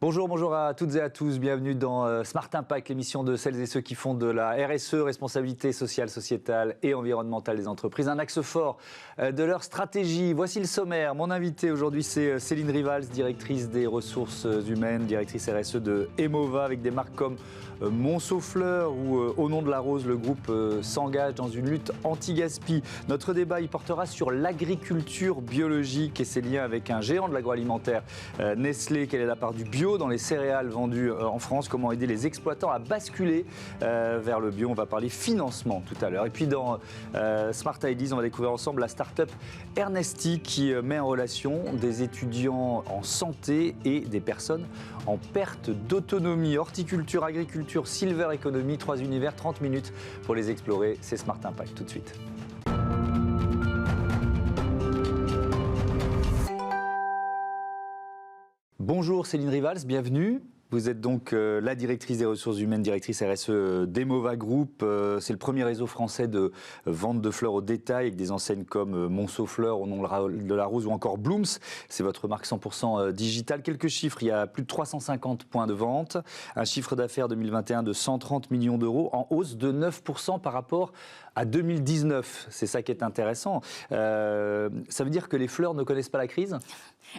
Bonjour à toutes et à tous, bienvenue dans Smart Impact, l'émission de celles et ceux qui font de la RSE, responsabilité sociale, sociétale et environnementale des entreprises, un axe fort de leur stratégie. Voici le sommaire. Mon invité aujourd'hui, c'est Céline Rivals, directrice des ressources humaines, directrice RSE de Emova, avec des marques comme Monceau-Fleurs ou Au nom de la rose, le groupe s'engage dans une lutte anti-gaspi. Notre débat, il portera sur l'agriculture biologique et ses liens avec un géant de l'agroalimentaire, Nestlé. Quelle est la part du bio dans les céréales vendues en France? Comment aider les exploitants à basculer vers le bio? On va parler financement tout à l'heure. Et puis dans Smart Ideas, on va découvrir ensemble la start-up Ernesti qui met en relation des étudiants en santé et des personnes en perte d'autonomie. Horticulture, agriculture, silver economy, 3 univers, 30 minutes pour les explorer. C'est Smart Impact tout de suite. Bonjour Céline Rivals, bienvenue. Vous êtes donc la directrice des ressources humaines, directrice RSE d'Emova Group. C'est le premier réseau français de vente de fleurs au détail avec des enseignes comme Monceau-Fleurs, Au nom de la rose ou encore Blooms. C'est votre marque 100% digitale. Quelques chiffres, il y a plus de 350 points de vente, un chiffre d'affaires 2021 de 130 millions d'euros en hausse de 9% par rapport à 2019. C'est ça qui est intéressant. Ça veut dire que les fleurs ne connaissent pas la crise ?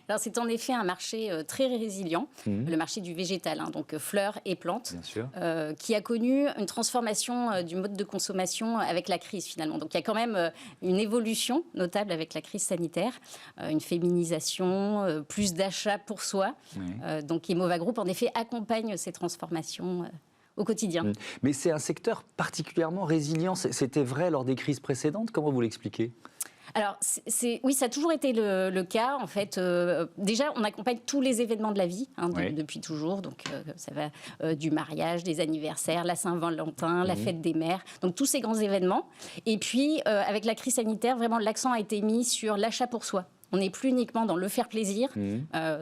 Alors c'est en effet un marché très résilient, le marché du végétal, donc fleurs et plantes, qui a connu une transformation du mode de consommation avec la crise finalement. Donc il y a quand même une évolution notable avec la crise sanitaire, une féminisation, plus d'achats pour soi. Donc Emova Group en effet accompagne ces transformations au quotidien. Mais c'est un secteur particulièrement résilient. C'était vrai lors des crises précédentes. Comment vous l'expliquez ? Alors, oui, ça a toujours été le cas. En fait, déjà, on accompagne tous les événements de la vie depuis toujours. Donc, ça va du mariage, des anniversaires, la Saint-Valentin, la fête des mères. Donc, tous ces grands événements. Et puis, avec la crise sanitaire, vraiment, l'accent a été mis sur l'achat pour soi. On n'est plus uniquement dans le faire plaisir.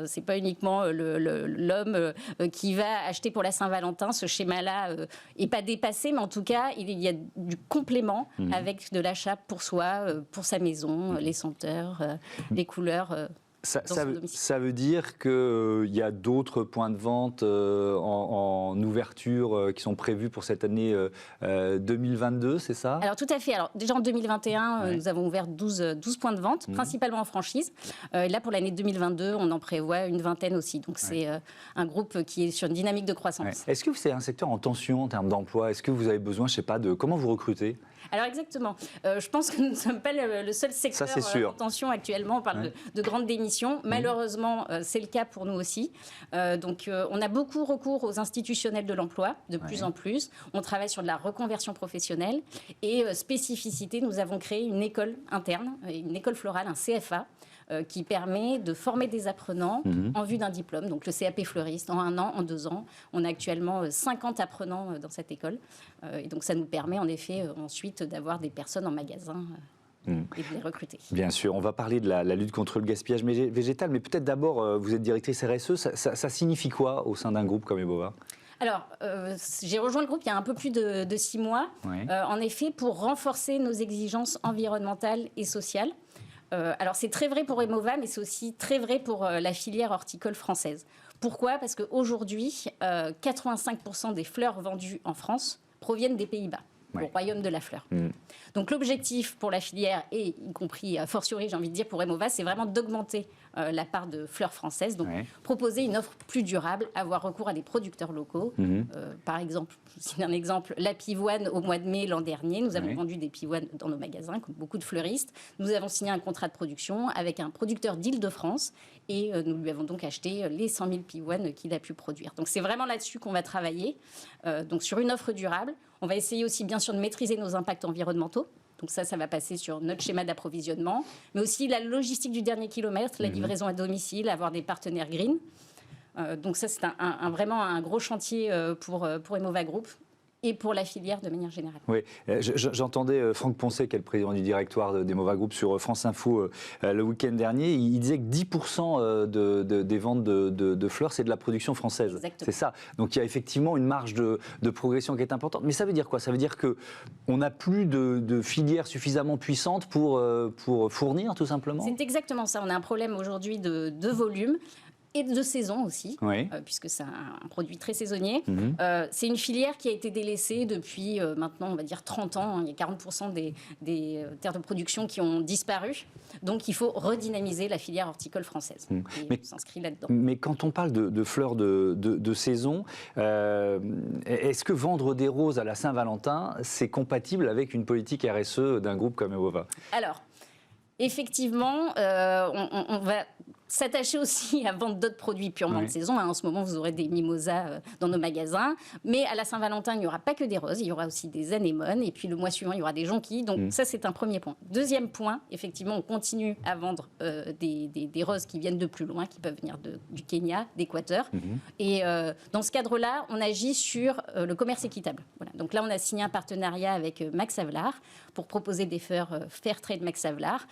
C'est pas uniquement l'homme qui va acheter pour la Saint-Valentin. Ce schéma-là est pas dépassé, mais en tout cas, il y a du complément avec de l'achat pour soi, pour sa maison, les senteurs, les couleurs. Ça veut dire qu'il y a d'autres points de vente en ouverture qui sont prévus pour cette année 2022, c'est ça ? Alors tout à fait. Alors, déjà en 2021, nous avons ouvert 12 points de vente, principalement en franchise. Là, pour l'année 2022, on en prévoit une vingtaine aussi. Donc c'est un groupe qui est sur une dynamique de croissance. Est-ce que c'est un secteur en tension en termes d'emploi ? Est-ce que vous avez besoin, je ne sais pas, de comment vous recrutez ? Alors exactement. Je pense que nous ne sommes pas le seul secteur en tension actuellement. On parle de grandes démissions. Malheureusement, c'est le cas pour nous aussi. Donc, on a beaucoup recours aux institutionnels de l'emploi, de plus en plus. On travaille sur de la reconversion professionnelle. Et spécificité, nous avons créé une école interne, une école florale, un CFA, qui permet de former des apprenants en vue d'un diplôme. Donc, le CAP fleuriste, en 1 an, en 2 ans. On a actuellement 50 apprenants dans cette école. Et donc, ça nous permet, en effet, ensuite, d'avoir des personnes en magasin et de les recruter. Bien sûr, on va parler de la lutte contre le gaspillage végétal, mais peut-être d'abord, vous êtes directrice RSE, ça signifie quoi au sein d'un groupe comme Emova ? Alors, j'ai rejoint le groupe il y a un peu plus de 6 mois, en effet, pour renforcer nos exigences environnementales et sociales. Alors, c'est très vrai pour Emova, mais c'est aussi très vrai pour la filière horticole française. Pourquoi ? Parce qu'aujourd'hui, 85% des fleurs vendues en France proviennent des Pays-Bas. Au royaume de la fleur. Donc l'objectif pour la filière, et y compris a fortiori, j'ai envie de dire, pour Emova, c'est vraiment d'augmenter la part de fleurs françaises, donc proposer une offre plus durable, avoir recours à des producteurs locaux. Par exemple, c'est un exemple, la pivoine au mois de mai l'an dernier, nous avons vendu des pivoines dans nos magasins, comme beaucoup de fleuristes. Nous avons signé un contrat de production avec un producteur d'Île-de-France et nous lui avons donc acheté les 100 000 pivoines qu'il a pu produire. Donc c'est vraiment là-dessus qu'on va travailler, donc sur une offre durable. On va essayer aussi, bien sûr, de maîtriser nos impacts environnementaux. Donc ça va passer sur notre schéma d'approvisionnement, mais aussi la logistique du dernier kilomètre, la livraison à domicile, avoir des partenaires green. Donc ça, c'est vraiment un gros chantier pour Emova Group et pour la filière de manière générale. Oui, j'entendais Franck Poncet, qui est le président du directoire d'Emova Group, sur France Info le week-end dernier. Il disait que 10% des ventes de fleurs, c'est de la production française. Exactement. C'est ça. Donc il y a effectivement une marge de progression qui est importante. Mais ça veut dire quoi? Ça veut dire qu'on n'a plus de filière suffisamment puissante pour fournir, tout simplement? C'est exactement ça. On a un problème aujourd'hui de volume. et de saison aussi, puisque c'est un produit très saisonnier. C'est une filière qui a été délaissée depuis maintenant, on va dire 30 ans. Il y a 40% des terres de production qui ont disparu. Donc, il faut redynamiser la filière horticole française. Mais, on s'inscrit là-dedans. Mais quand on parle de fleurs de saison, est-ce que vendre des roses à la Saint-Valentin, c'est compatible avec une politique RSE d'un groupe comme Ewova? Alors, effectivement, on va s'attacher aussi à vendre d'autres produits purement de saison. En ce moment, vous aurez des mimosas dans nos magasins. Mais à la Saint-Valentin, il n'y aura pas que des roses. Il y aura aussi des anémones. Et puis, le mois suivant, il y aura des jonquilles. Donc, ça, c'est un premier point. Deuxième point, effectivement, on continue à vendre des roses qui viennent de plus loin, qui peuvent venir du Kenya, d'Équateur. Et dans ce cadre-là, on agit sur le commerce équitable. Voilà. Donc là, on a signé un partenariat avec Max Havelaar pour proposer des fleurs Fairtrade Max Havelaar.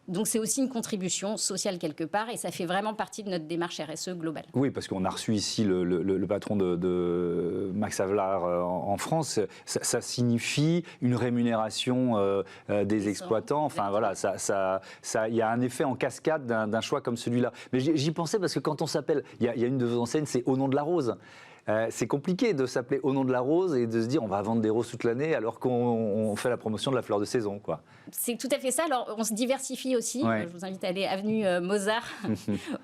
Donc c'est aussi une contribution sociale quelque part et ça fait vraiment partie de notre démarche RSE globale. Oui, parce qu'on a reçu ici le patron de Max Havelaar en France. Ça signifie une rémunération des exploitants. Enfin voilà, il y a un effet en cascade d'un choix comme celui-là. Mais j'y pensais parce que quand on s'appelle, il y a une de vos enseignes, c'est Au nom de la rose. C'est compliqué de s'appeler Au nom de la rose et de se dire on va vendre des roses toute l'année alors qu'on fait la promotion de la fleur de saison, quoi. C'est tout à fait ça. Alors, on se diversifie aussi. Je vous invite à aller avenue Mozart,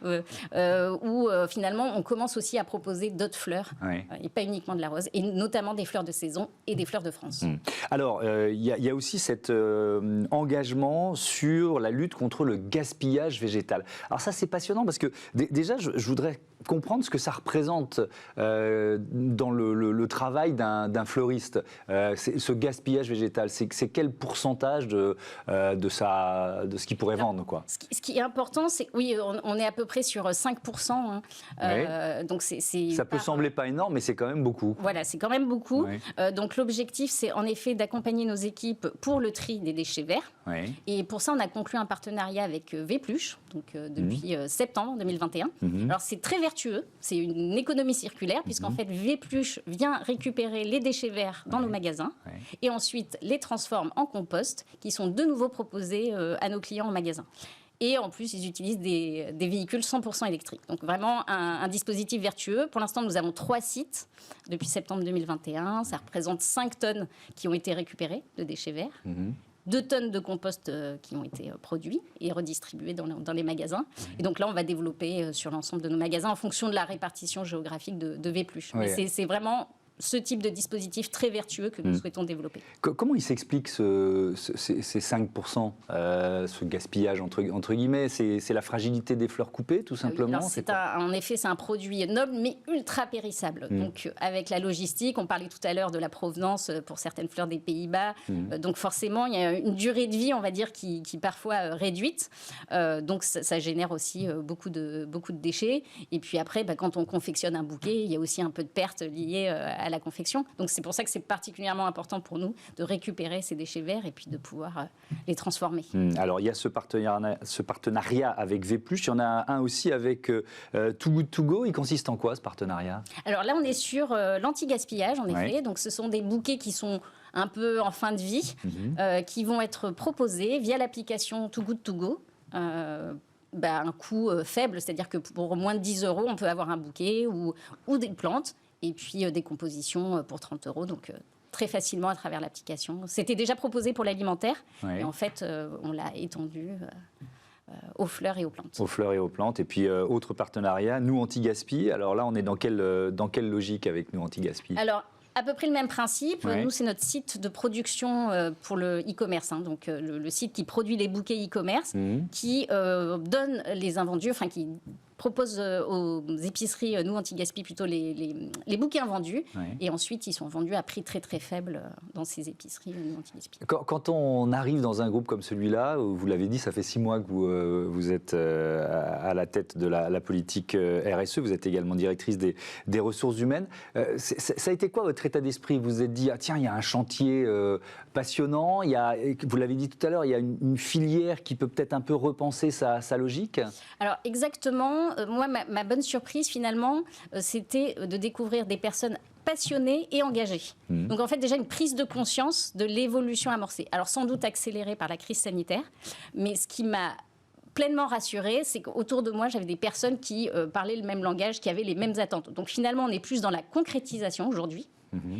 où finalement, on commence aussi à proposer d'autres fleurs, et pas uniquement de la rose, et notamment des fleurs de saison et des fleurs de France. Alors, il y a aussi cet engagement sur la lutte contre le gaspillage végétal. Alors ça, c'est passionnant parce que déjà, je voudrais comprendre ce que ça représente dans le travail d'un fleuriste. Ce gaspillage végétal, c'est quel pourcentage de ce qu'il pourrait vendre, quoi? Ce qui est important, c'est oui, on est à peu près sur 5%. Donc ça peut sembler pas énorme, mais c'est quand même beaucoup. Voilà, c'est quand même beaucoup. Donc l'objectif, c'est en effet d'accompagner nos équipes pour le tri des déchets verts. Et pour ça, on a conclu un partenariat avec Vépluche, donc depuis septembre 2021. Alors c'est très vertueux, c'est une économie circulaire, puisqu'en fait Vépluche vient récupérer les déchets verts dans nos magasins et ensuite les transforme en compost, qui sont de nouveau proposés à nos clients en magasin. Et en plus, ils utilisent des véhicules 100% électriques. Donc vraiment un dispositif vertueux. Pour l'instant, nous avons 3 sites depuis septembre 2021. Ça représente 5 tonnes qui ont été récupérées de déchets verts. 2 tonnes de compost qui ont été produits et redistribués dans les magasins. Et donc là, on va développer sur l'ensemble de nos magasins en fonction de la répartition géographique de Vépluche. Mais c'est vraiment ce type de dispositif très vertueux que nous souhaitons développer. Comment il s'explique ces 5%, ce gaspillage entre guillemets? C'est la fragilité des fleurs coupées, tout simplement? En effet, c'est un produit noble, mais ultra périssable. Donc, avec la logistique, on parlait tout à l'heure de la provenance pour certaines fleurs des Pays-Bas. Donc, forcément, il y a une durée de vie, on va dire, qui parfois réduite. Donc, ça génère aussi beaucoup de déchets. Et puis après, quand on confectionne un bouquet, il y a aussi un peu de pertes liées à la confection. Donc c'est pour ça que c'est particulièrement important pour nous de récupérer ces déchets verts et puis de pouvoir les transformer. Alors il y a ce partenariat avec Vépluche, il y en a un aussi avec Too Good To Go. Il consiste en quoi ce partenariat? Alors là on est sur l'anti-gaspillage en effet. Donc ce sont des bouquets qui sont un peu en fin de vie, qui vont être proposés via l'application Too Good To Go. Un coût faible, c'est-à-dire que pour moins de 10 €, on peut avoir un bouquet ou des plantes. Et puis des compositions pour 30 €, donc très facilement à travers l'application. C'était déjà proposé pour l'alimentaire, et en fait, on l'a étendu aux fleurs et aux plantes. Aux fleurs et aux plantes. Et puis, autre partenariat, Nous Anti-Gaspi. Alors là, on est dans quelle logique avec Nous Anti-Gaspi? Alors, à peu près le même principe. Nous, c'est notre site de production pour le e-commerce. Donc, le site qui produit les bouquets e-commerce, qui donne les invendus, enfin, qui propose aux épiceries, Nous Anti-Gaspi, plutôt les bouquets invendus. Et ensuite, ils sont vendus à prix très, très faible dans ces épiceries, Nous Anti-Gaspi. Quand on arrive dans un groupe comme celui-là, vous l'avez dit, ça fait 6 mois que vous êtes à la tête de la politique RSE. Vous êtes également directrice des ressources humaines. Ça a été quoi votre état d'esprit? Vous vous êtes dit, tiens, il y a un chantier passionnant. Vous l'avez dit tout à l'heure, il y a une filière qui peut peut-être un peu repenser sa logique. Alors, exactement. Moi, ma bonne surprise, finalement, c'était de découvrir des personnes passionnées et engagées. Donc, en fait, déjà une prise de conscience de l'évolution amorcée. Alors, sans doute accélérée par la crise sanitaire, mais ce qui m'a pleinement rassurée, c'est qu'autour de moi, j'avais des personnes qui parlaient le même langage, qui avaient les mêmes attentes. Donc finalement, on est plus dans la concrétisation aujourd'hui.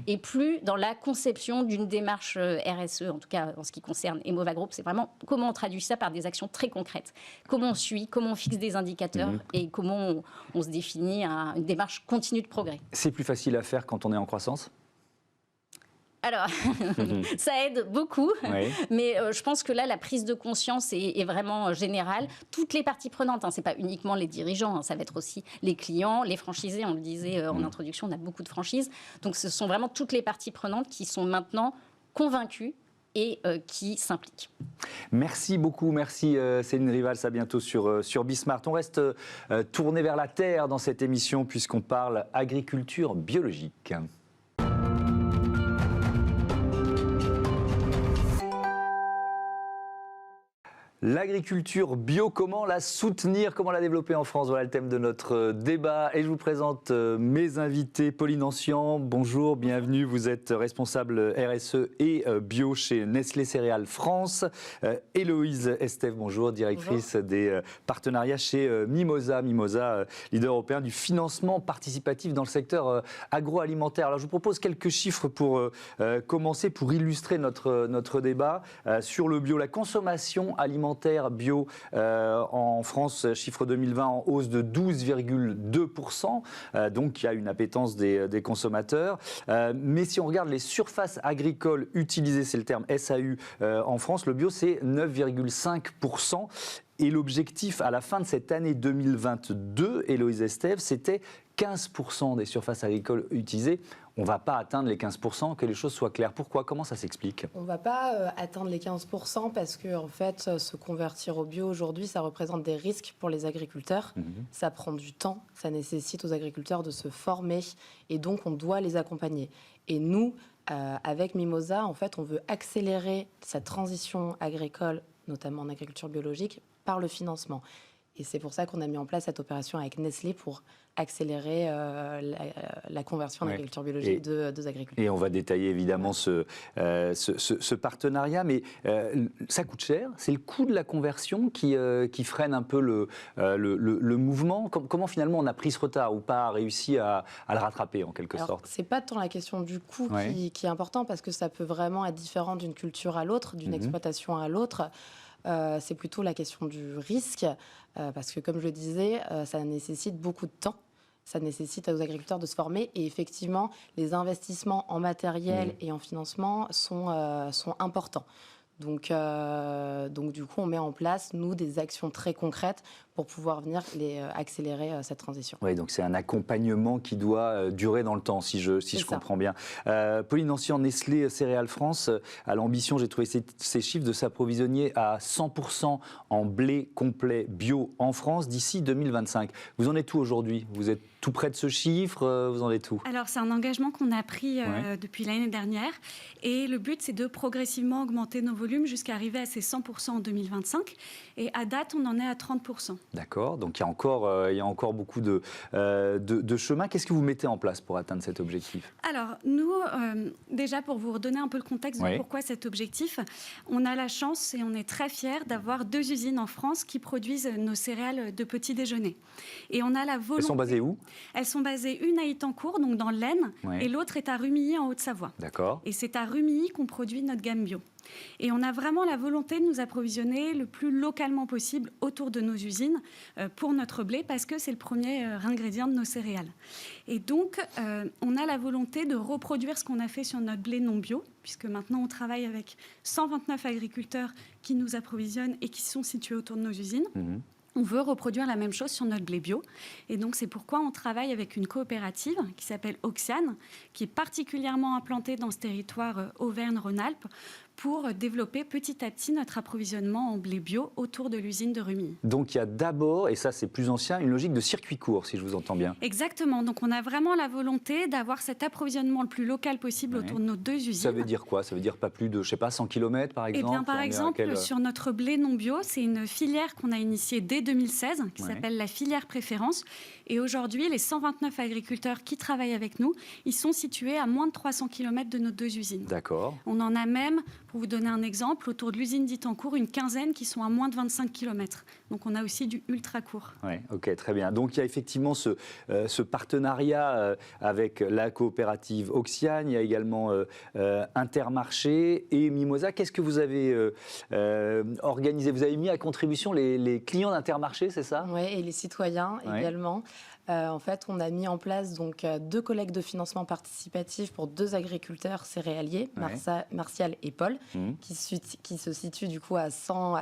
Et plus dans la conception d'une démarche RSE, en tout cas en ce qui concerne Emova Group. C'est vraiment comment on traduit ça par des actions très concrètes. Comment on suit, comment on fixe des indicateurs et comment on se définit une démarche continue de progrès. C'est plus facile à faire quand on est en croissance ? Alors, ça aide beaucoup, mais je pense que là, la prise de conscience est vraiment générale. Toutes les parties prenantes, ce n'est pas uniquement les dirigeants, ça va être aussi les clients, les franchisés, on le disait en introduction, on a beaucoup de franchises. Donc ce sont vraiment toutes les parties prenantes qui sont maintenant convaincues et qui s'impliquent. Merci beaucoup, merci Céline Rivals, à bientôt sur Bismart. On reste tourné vers la terre dans cette émission puisqu'on parle agriculture biologique. L'agriculture bio, comment la soutenir, comment la développer en France? Voilà le thème de notre débat. Et je vous présente mes invités. Pauline Ancian, bonjour, bienvenue. Vous êtes responsable RSE et bio chez Nestlé Céréales France. Héloïse Estève, bonjour, directrice des partenariats chez Mimosa. Mimosa, leader européen du financement participatif dans le secteur agroalimentaire. Alors je vous propose quelques chiffres pour commencer, pour illustrer notre débat sur le bio. La consommation alimentaire bio en France, chiffre 2020 en hausse de 12,2%. Donc il y a une appétence des consommateurs. Mais si on regarde les surfaces agricoles utilisées, c'est le terme SAU en France, le bio c'est 9,5%. Et l'objectif à la fin de cette année 2022, Héloïse Estève, c'était 15% des surfaces agricoles utilisées. On ne va pas atteindre les 15%, que les choses soient claires. Pourquoi? Comment ça s'explique? On ne va pas atteindre les 15% parce que en fait, se convertir au bio aujourd'hui, ça représente des risques pour les agriculteurs. Ça prend du temps, ça nécessite aux agriculteurs de se former et donc on doit les accompagner. Et nous, avec Mimosa, en fait, on veut accélérer cette transition agricole, notamment en agriculture biologique, par le financement. Et c'est pour ça qu'on a mis en place cette opération avec Nestlé pour accélérer la conversion en agriculture biologique des agriculteurs. Et on va détailler évidemment ce partenariat, mais ça coûte cher. C'est le coût de la conversion qui freine un peu le mouvement. Comment finalement on a pris ce retard ou pas réussi à le rattraper en quelque sorte? C'est pas tant la question du coût qui est important parce que ça peut vraiment être différent d'une culture à l'autre, d'une exploitation à l'autre. C'est plutôt la question du risque, parce que comme je le disais, ça nécessite beaucoup de temps. Ça nécessite aux agriculteurs de se former et effectivement, les investissements en matériel et en financement sont importants. Donc du coup, on met en place, nous, des actions très concrètes pour pouvoir venir accélérer cette transition. Oui, donc c'est un accompagnement qui doit durer dans le temps, si je comprends bien. Pauline Ancian, Nestlé Céréales France a l'ambition, j'ai trouvé ces chiffres, de s'approvisionner à 100% en blé complet bio en France d'ici 2025. Vous en êtes où aujourd'hui? Vous êtes tout près de ce chiffre? Vous en êtes où? Alors, c'est un engagement qu'on a pris depuis l'année dernière. Et le but, c'est de progressivement augmenter nos volumes jusqu'à arriver à ces 100% en 2025. Et à date, on en est à 30%. D'accord, donc il y a encore beaucoup de chemin. Qu'est-ce que vous mettez en place pour atteindre cet objectif? Alors, nous, déjà pour vous redonner un peu le contexte de pourquoi cet objectif, on a la chance et on est très fiers d'avoir 2 usines en France qui produisent nos céréales de petit déjeuner. Et on a la volonté... Elles sont basées où? Elles sont basées, une à Étancourt, donc dans l'Aisne, et l'autre est à Rumilly, en Haute-Savoie. D'accord. Et c'est à Rumilly qu'on produit notre gamme bio. Et on a vraiment la volonté de nous approvisionner le plus localement possible autour de nos usines pour notre blé, parce que c'est le premier ingrédient de nos céréales. Et donc, on a la volonté de reproduire ce qu'on a fait sur notre blé non bio, puisque maintenant on travaille avec 129 agriculteurs qui nous approvisionnent et qui sont situés autour de nos usines. On veut reproduire la même chose sur notre blé bio. Et donc, c'est pourquoi on travaille avec une coopérative qui s'appelle Oxiane, qui est particulièrement implantée dans ce territoire Auvergne-Rhône-Alpes, pour développer petit à petit notre approvisionnement en blé bio autour de l'usine de Rumilly. Donc il y a d'abord, et ça c'est plus ancien, une logique de circuit court, si je vous entends bien. Exactement, donc on a vraiment la volonté d'avoir cet approvisionnement le plus local possible autour de nos 2 usines. Ça veut dire quoi? Ça veut dire pas plus de, 100 km par exemple? Eh bien, par exemple, sur notre blé non bio, c'est une filière qu'on a initiée dès 2016, qui s'appelle la filière préférence. Et aujourd'hui, les 129 agriculteurs qui travaillent avec nous, ils sont situés à moins de 300 km de nos 2 usines. D'accord. On en a même Pour vous donner un exemple, autour de l'usine d'Itancourt, une quinzaine qui sont à moins de 25 km. Donc on a aussi du ultra court. Oui, ok, très bien. Donc il y a effectivement ce partenariat avec la coopérative Oxiane, il y a également Intermarché et Mimosa. Qu'est-ce que vous avez organisé? Vous avez mis à contribution les clients d'Intermarché, c'est ça? Oui, et les citoyens également. En fait, on a mis en place donc 2 collectes de financement participatif pour 2 agriculteurs céréaliers, Martial et Paul, qui se situent du coup à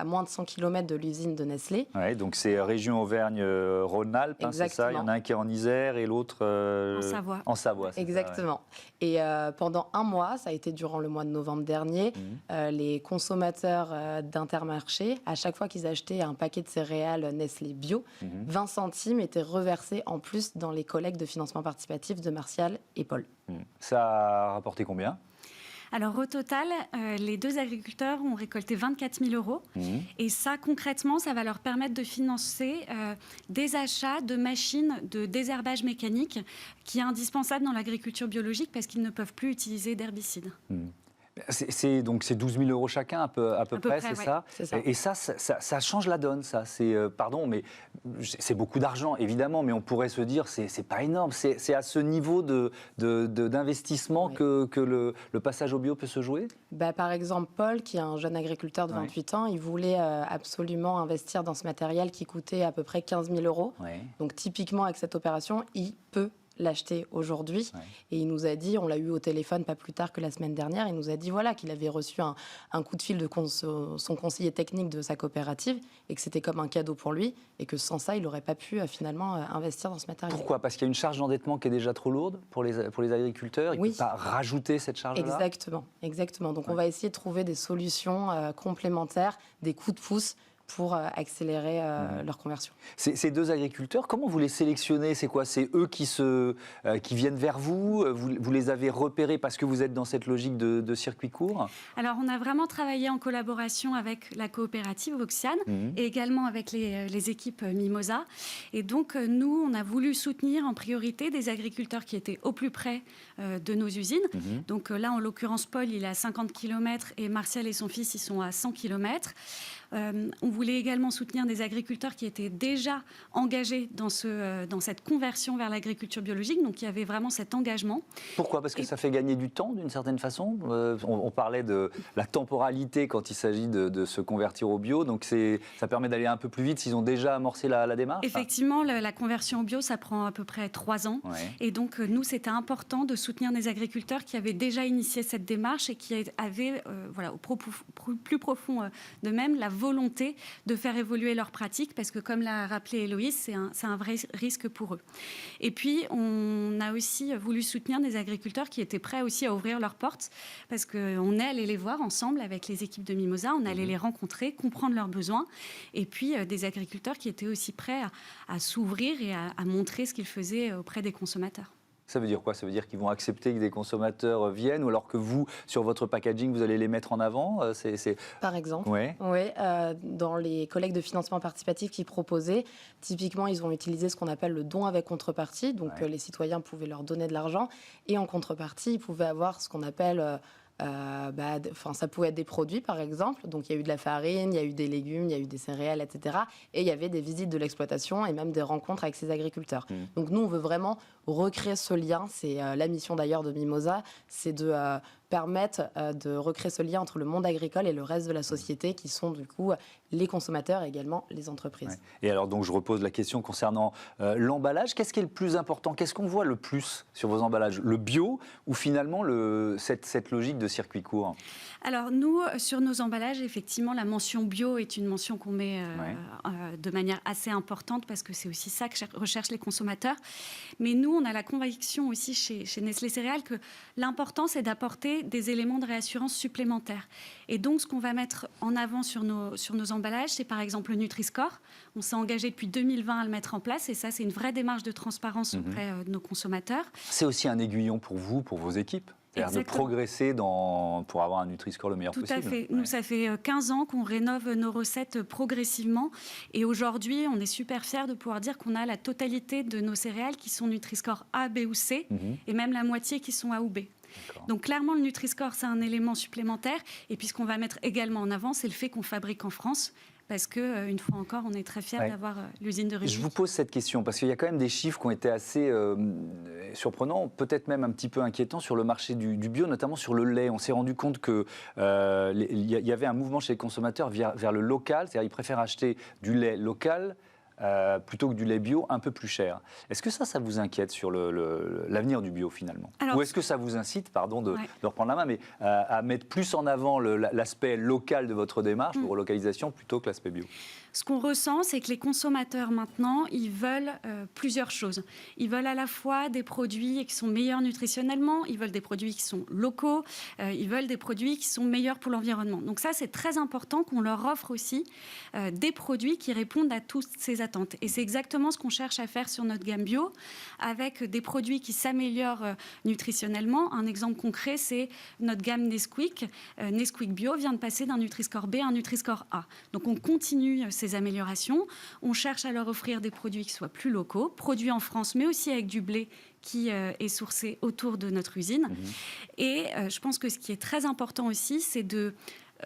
moins de 100 km de l'usine de Nestlé. Ouais, donc c'est région Auvergne-Rhône-Alpes, c'est ça? Il y en a un qui est en Isère et l'autre en Savoie. En Savoie, c'est exactement. Ça, ouais. Et pendant un mois, ça a été durant le mois de novembre dernier, les consommateurs d'Intermarché, à chaque fois qu'ils achetaient un paquet de céréales Nestlé bio, 20 centimes étaient reversés en plus dans les collectes de financement participatif de Martial et Paul. Ça a rapporté combien? Alors au total, les 2 agriculteurs ont récolté 24 000 €. Et ça, concrètement, ça va leur permettre de financer des achats de machines de désherbage mécanique qui est indispensable dans l'agriculture biologique parce qu'ils ne peuvent plus utiliser d'herbicides. Donc c'est 12 000 € chacun à peu près, c'est ça? C'est ça. Et ça change la donne, ça. Pardon, mais c'est beaucoup d'argent, évidemment, mais on pourrait se dire c'est pas énorme. C'est à ce niveau d'investissement que le passage au bio peut se jouer? Par exemple, Paul, qui est un jeune agriculteur de 28 ans, il voulait absolument investir dans ce matériel qui coûtait à peu près 15 000 €. Donc typiquement, avec cette opération, il peut l'acheter aujourd'hui. Et il nous a dit, on l'a eu au téléphone pas plus tard que la semaine dernière, il nous a dit qu'il avait reçu un coup de fil de son conseiller technique de sa coopérative et que c'était comme un cadeau pour lui et que sans ça, il n'aurait pas pu finalement investir dans ce matériel. Pourquoi? Parce qu'il y a une charge d'endettement qui est déjà trop lourde pour les agriculteurs. Il ne peut pas rajouter cette charge-là? Exactement. Donc on va essayer de trouver des solutions complémentaires, des coups de pouce pour accélérer leur conversion. Ces 2 agriculteurs, comment vous les sélectionnez? C'est quoi? C'est eux qui viennent vers vous? Vous les avez repérés parce que vous êtes dans cette logique de circuit court? Alors, on a vraiment travaillé en collaboration avec la coopérative Oxiane et également avec les équipes Mimosa. Et donc, nous, on a voulu soutenir en priorité des agriculteurs qui étaient au plus près de nos usines. Donc là, en l'occurrence, Paul, il est à 50 km et Martial et son fils, ils sont à 100 km. On voulait également soutenir des agriculteurs qui étaient déjà engagés dans cette conversion vers l'agriculture biologique, donc il y avait vraiment cet engagement. Pourquoi? Parce que ça fait gagner du temps d'une certaine façon. On parlait de la temporalité quand il s'agit de se convertir au bio, donc ça permet d'aller un peu plus vite s'ils ont déjà amorcé la démarche. Effectivement, la conversion au bio, ça prend à peu près 3 ans. Et donc nous, c'était important de soutenir des agriculteurs qui avaient déjà initié cette démarche et qui avaient, au plus profond d'eux-mêmes, la volonté de faire évoluer leurs pratiques, parce que comme l'a rappelé Héloïse, c'est un vrai risque pour eux. Et puis, on a aussi voulu soutenir des agriculteurs qui étaient prêts aussi à ouvrir leurs portes, parce qu'on est allé les voir ensemble avec les équipes de Mimosa, on allait les rencontrer, comprendre leurs besoins, et puis des agriculteurs qui étaient aussi prêts à s'ouvrir et à montrer ce qu'ils faisaient auprès des consommateurs. Ça veut dire quoi? Ça veut dire qu'ils vont accepter que des consommateurs viennent, ou alors que vous, sur votre packaging, vous allez les mettre en avant? Par exemple, oui, dans les collectes de financement participatif qu'ils proposaient, typiquement, ils ont utilisé ce qu'on appelle le don avec contrepartie. Donc, les citoyens pouvaient leur donner de l'argent et en contrepartie, ils pouvaient avoir ce qu'on appelle... ça pouvait être des produits, par exemple. Donc, il y a eu de la farine, il y a eu des légumes, il y a eu des céréales, etc. Et il y avait des visites de l'exploitation et même des rencontres avec ces agriculteurs. Donc, nous, on veut vraiment recréer ce lien. C'est la mission, d'ailleurs, de Mimosa, c'est de permettre de recréer ce lien entre le monde agricole et le reste de la société, qui sont, du coup, les consommateurs et également les entreprises. Et alors, donc, je repose la question concernant l'emballage. Qu'est-ce qui est le plus important? Qu'est-ce qu'on voit le plus sur vos emballages? Le bio ou finalement cette logique de circuit court? Alors, nous, sur nos emballages, effectivement, la mention bio est une mention qu'on met de manière assez importante, parce que c'est aussi ça que recherchent les consommateurs. Mais nous, on a la conviction aussi chez Nestlé Céréales que l'important, c'est d'apporter des éléments de réassurance supplémentaires. Et donc, ce qu'on va mettre en avant sur nos emballages, c'est par exemple le Nutri-Score. On s'est engagé depuis 2020 à le mettre en place, et ça, c'est une vraie démarche de transparence auprès de nos consommateurs. C'est aussi un aiguillon pour vous, pour vos équipes? C'est-à-dire de progresser pour avoir un Nutri-Score le meilleur possible. Tout à fait. Nous, ça fait 15 ans qu'on rénove nos recettes progressivement. Et aujourd'hui, on est super fiers de pouvoir dire qu'on a la totalité de nos céréales qui sont Nutri-Score A, B ou C, et même la moitié qui sont A ou B. Donc clairement, le Nutri-Score, c'est un élément supplémentaire. Et puis ce qu'on va mettre également en avant, c'est le fait qu'on fabrique en France. Parce qu'une fois encore, on est très fiers d'avoir l'usine de Rungis. Je vous pose cette question, parce qu'il y a quand même des chiffres qui ont été assez surprenants, peut-être même un petit peu inquiétants sur le marché du bio, notamment sur le lait. On s'est rendu compte qu'il y avait un mouvement chez les consommateurs vers le local, c'est-à-dire qu'ils préfèrent acheter du lait local plutôt que du lait bio un peu plus cher. Est-ce que ça vous inquiète sur l'avenir du bio finalement? Ou est-ce que ça vous incite, pardon de reprendre la main, mais à mettre plus en avant l'aspect local de votre démarche de relocalisation plutôt que l'aspect bio? Ce qu'on ressent, c'est que les consommateurs maintenant, ils veulent plusieurs choses. Ils veulent à la fois des produits qui sont meilleurs nutritionnellement, ils veulent des produits qui sont locaux, ils veulent des produits qui sont meilleurs pour l'environnement. Donc ça, c'est très important qu'on leur offre aussi des produits qui répondent à toutes ces attentes. Et c'est exactement ce qu'on cherche à faire sur notre gamme bio, avec des produits qui s'améliorent nutritionnellement. Un exemple concret, c'est notre gamme Nesquik. Nesquik Bio vient de passer d'un Nutri-Score B à un Nutri-Score A. Donc on continue ces améliorations. On cherche à leur offrir des produits qui soient plus locaux, produits en France, mais aussi avec du blé qui est sourcé autour de notre usine. Et je pense que ce qui est très important aussi, c'est de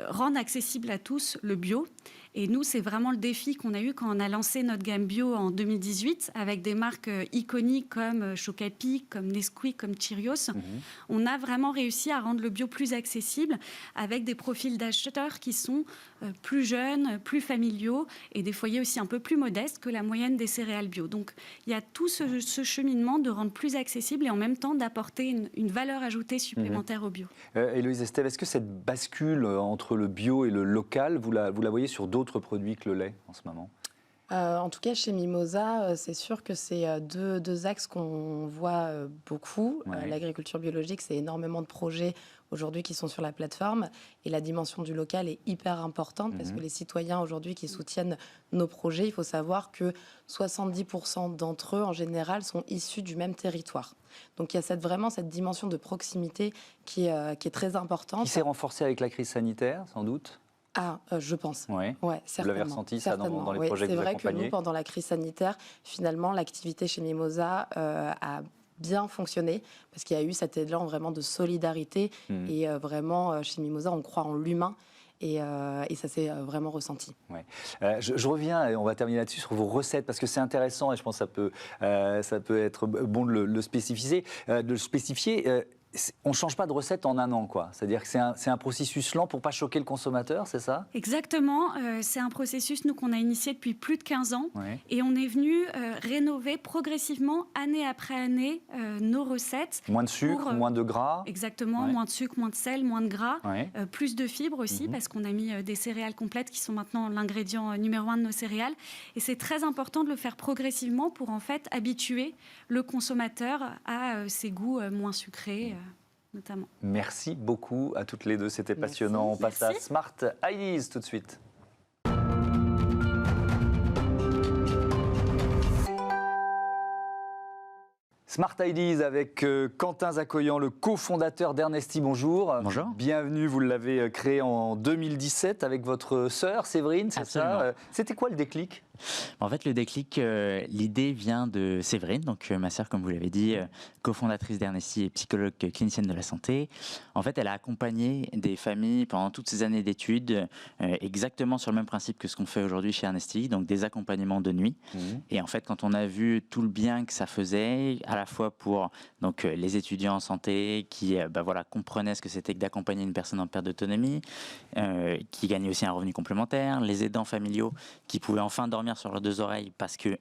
rendre accessible à tous le bio. Et nous, c'est vraiment le défi qu'on a eu quand on a lancé notre gamme bio en 2018 avec des marques iconiques comme Chocapic, comme Nesquik, comme Cheerios. On a vraiment réussi à rendre le bio plus accessible avec des profils d'acheteurs qui sont plus jeunes, plus familiaux et des foyers aussi un peu plus modestes que la moyenne des céréales bio. Donc, il y a tout ce cheminement de rendre plus accessible et en même temps d'apporter une valeur ajoutée supplémentaire au bio. Héloïse Estève, est-ce que cette bascule entre le bio et le local, vous la voyez sur d'autres produits que le lait en ce moment? En tout cas, chez Mimosa, c'est sûr que c'est deux axes qu'on voit beaucoup. L'agriculture biologique, c'est énormément de projets aujourd'hui qui sont sur la plateforme. Et la dimension du local est hyper importante parce que les citoyens aujourd'hui qui soutiennent nos projets, il faut savoir que 70% d'entre eux, en général, sont issus du même territoire. Donc il y a vraiment cette dimension de proximité qui est très importante. Qui s'est renforcée avec la crise sanitaire, sans doute? Je pense. Ouais, certainement. Vous l'avez ressenti, ça, dans les projets que vous accompagnez? C'est vrai que nous, pendant la crise sanitaire, finalement, l'activité chez Mimosa a bien fonctionné parce qu'il y a eu cet élan vraiment de solidarité et vraiment, chez Mimosa, on croit en l'humain. Et ça s'est vraiment ressenti. Je reviens, et on va terminer là-dessus, sur vos recettes, parce que c'est intéressant et je pense que ça peut être bon de le spécifier. On ne change pas de recette en un an, quoi. C'est-à-dire que c'est un processus lent pour ne pas choquer le consommateur, c'est ça? Exactement. C'est un processus, nous, qu'on a initié depuis plus de 15 ans. Et on est venu rénover progressivement, année après année, nos recettes. Moins de sucre, moins de gras. Exactement. Moins de sucre, moins de sel, moins de gras. Plus de fibres aussi, parce qu'on a mis des céréales complètes qui sont maintenant l'ingrédient numéro 1 de nos céréales. Et c'est très important de le faire progressivement pour, en fait, habituer le consommateur à ces goûts moins sucrés. Notamment. Merci beaucoup à toutes les deux, c'était passionnant. On passe à Smart Ideas tout de suite. Smart Ideas avec Quentin Zakoyan, le cofondateur d'Ernesti. Bonjour. Bonjour. Bienvenue, vous l'avez créé en 2017 avec votre sœur Séverine, c'est ça? C'était quoi le déclic? En fait, le déclic, l'idée vient de Séverine, donc ma sœur, comme vous l'avez dit, cofondatrice d'Ernesti et psychologue clinicienne de la santé. En fait, elle a accompagné des familles pendant toutes ces années d'études, exactement sur le même principe que ce qu'on fait aujourd'hui chez Ernesti, donc des accompagnements de nuit. Et en fait, quand on a vu tout le bien que ça faisait, à la fois pour donc, les étudiants en santé qui comprenaient ce que c'était que d'accompagner une personne en perte d'autonomie, qui gagnait aussi un revenu complémentaire, les aidants familiaux qui pouvaient enfin dormir sur leurs deux oreilles parce qu'ils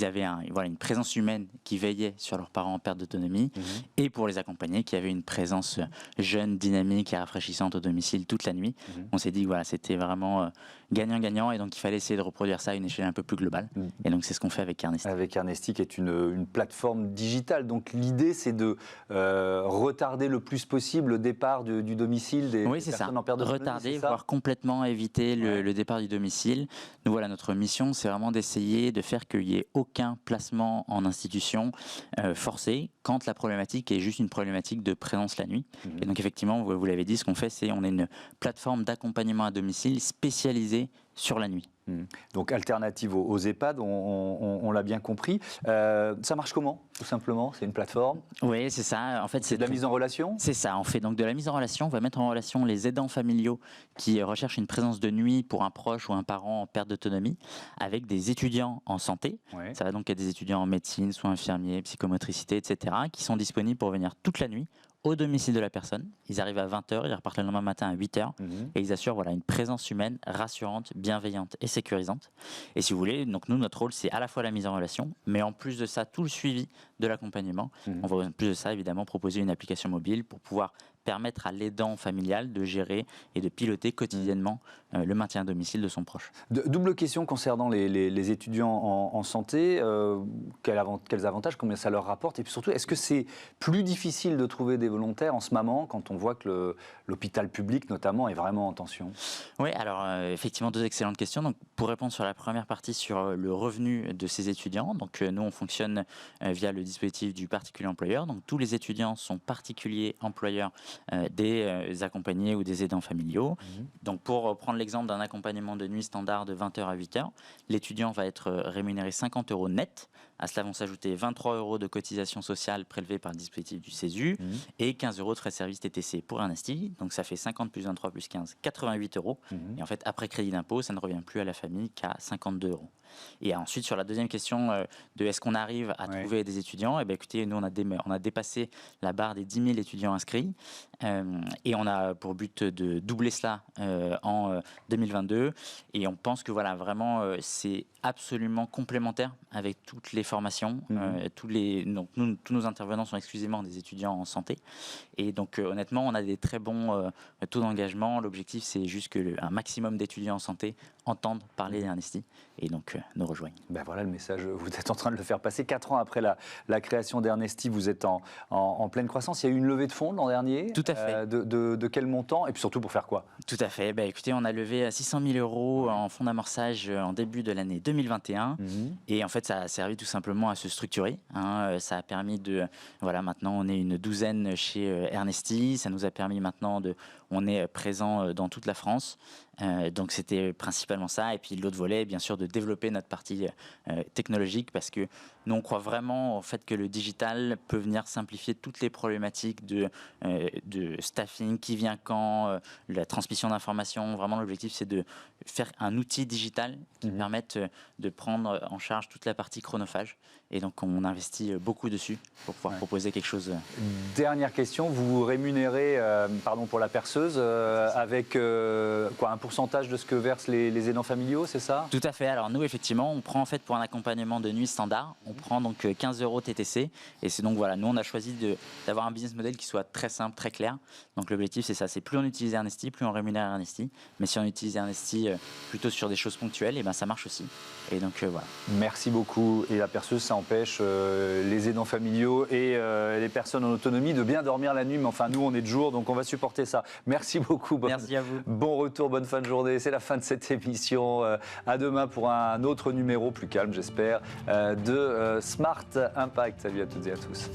avaient une présence humaine qui veillait sur leurs parents en perte d'autonomie, et pour les accompagner qui avaient une présence jeune, dynamique et rafraîchissante au domicile toute la nuit. On s'est dit que c'était vraiment gagnant-gagnant, et donc il fallait essayer de reproduire ça à une échelle un peu plus globale. Et donc c'est ce qu'on fait avec Ernesti. Avec Ernesti, qui est une plateforme digitale. Donc l'idée, c'est de retarder le plus possible le départ du domicile des personnes en perte d'autonomie. Retarder, voire complètement éviter le départ du domicile. Nous, voilà, notre mission, c'est vraiment d'essayer de faire qu'il n'y ait aucun placement en institution forcé quand la problématique est juste une problématique de présence la nuit. Et donc effectivement, vous l'avez dit, ce qu'on fait, c'est on est une plateforme d'accompagnement à domicile spécialisée sur la nuit. Donc alternative aux EHPAD, on l'a bien compris. Ça marche comment, tout simplement? C'est une plateforme? Oui, c'est ça. En fait, c'est de la mise en relation? C'est ça. On fait donc de la mise en relation. On va mettre en relation les aidants familiaux qui recherchent une présence de nuit pour un proche ou un parent en perte d'autonomie avec des étudiants en santé. Ouais. Ça va donc être des étudiants en médecine, soins infirmiers, psychomotricité, etc., qui sont disponibles pour venir toute la nuit au domicile de la personne. Ils arrivent à 20h, ils repartent le lendemain matin à 8h et ils assurent une présence humaine rassurante, bienveillante et sécurisante. Et si vous voulez, donc nous, notre rôle, c'est à la fois la mise en relation, mais en plus de ça, tout le suivi de l'accompagnement. On va en plus de ça, évidemment, proposer une application mobile pour pouvoir permettre à l'aidant familial de gérer et de piloter quotidiennement le maintien à domicile de son proche. Double question concernant les étudiants en santé. Quels avantages, combien ça leur rapporte? Et puis surtout, est-ce que c'est plus difficile de trouver des volontaires en ce moment quand on voit que l'hôpital public, notamment, est vraiment en tension? Oui, alors effectivement, deux excellentes questions. Donc, pour répondre sur la première partie sur le revenu de ces étudiants, donc nous, on fonctionne via le dispositif du particulier employeur. Donc, tous les étudiants sont particuliers employeurs des accompagnés ou des aidants familiaux. Donc pour prendre l'exemple d'un accompagnement de nuit standard de 20h à 8h, l'étudiant va être rémunéré 50 € net. À cela vont s'ajouter 23 € de cotisation sociale prélevée par le dispositif du CESU et 15 € de frais de service TTC pour Ernesti. Donc ça fait 50 plus 23 plus 15, 88 €. Et en fait, après crédit d'impôt, ça ne revient plus à la famille qu'à 52 €. Et ensuite, sur la deuxième question de est-ce qu'on arrive à trouver des étudiants, eh bien, écoutez, nous, on a dépassé la barre des 10 000 étudiants inscrits et on a pour but de doubler cela en 2022. Et on pense que vraiment, c'est absolument complémentaire avec toutes les formations. Donc, tous nos intervenants sont exclusivement des étudiants en santé. Et donc, honnêtement, on a des très bons taux d'engagement. L'objectif, c'est juste qu'un maximum d'étudiants en santé entendent parler d'Ernesti et donc nous rejoignent. Ben voilà le message, vous êtes en train de le faire passer. 4 ans après la création d'Ernesti, vous êtes en pleine croissance. Il y a eu une levée de fonds l'an dernier. Tout à fait. De quel montant? Et puis surtout pour faire quoi? Tout à fait. Écoutez, on a levé 600 000 € en fonds d'amorçage en début de l'année 2021. Et en fait, ça a servi tout simplement à se structurer. Ça a permis de... Voilà, maintenant, on est une douzaine chez Ernesti. Ça nous a permis maintenant on est présent dans toute la France. Donc c'était principalement ça. Et puis l'autre volet, bien sûr, de développer notre partie technologique parce que nous, on croit vraiment au fait que le digital peut venir simplifier toutes les problématiques de staffing, qui vient quand, la transmission d'informations. Vraiment, l'objectif, c'est de faire un outil digital qui permette de prendre en charge toute la partie chronophage. Et donc, on investit beaucoup dessus pour pouvoir proposer quelque chose. Dernière question, vous vous rémunérez, pour la perceuse, avec un pourcentage de ce que versent les aidants familiaux, c'est ça? Tout à fait. Alors nous, effectivement, on prend en fait pour un accompagnement de nuit standard, on prend donc 15 € TTC. Et c'est donc nous, on a choisi d'avoir un business model qui soit très simple, très clair. Donc l'objectif, c'est ça, c'est plus on utilise Ernesti, plus on rémunère Ernesti. Mais si on utilise Ernesti plutôt sur des choses ponctuelles, et ça marche aussi. Et donc voilà. Merci beaucoup. Et la perceuse, ça empêche les aidants familiaux et les personnes en autonomie de bien dormir la nuit. Mais enfin, nous, on est de jour, donc on va supporter ça. Merci beaucoup. Merci à vous. Bon retour, bonne fin de journée. C'est la fin de cette émission. À demain pour un autre numéro plus calme, j'espère, de Smart Impact. Salut à toutes et à tous.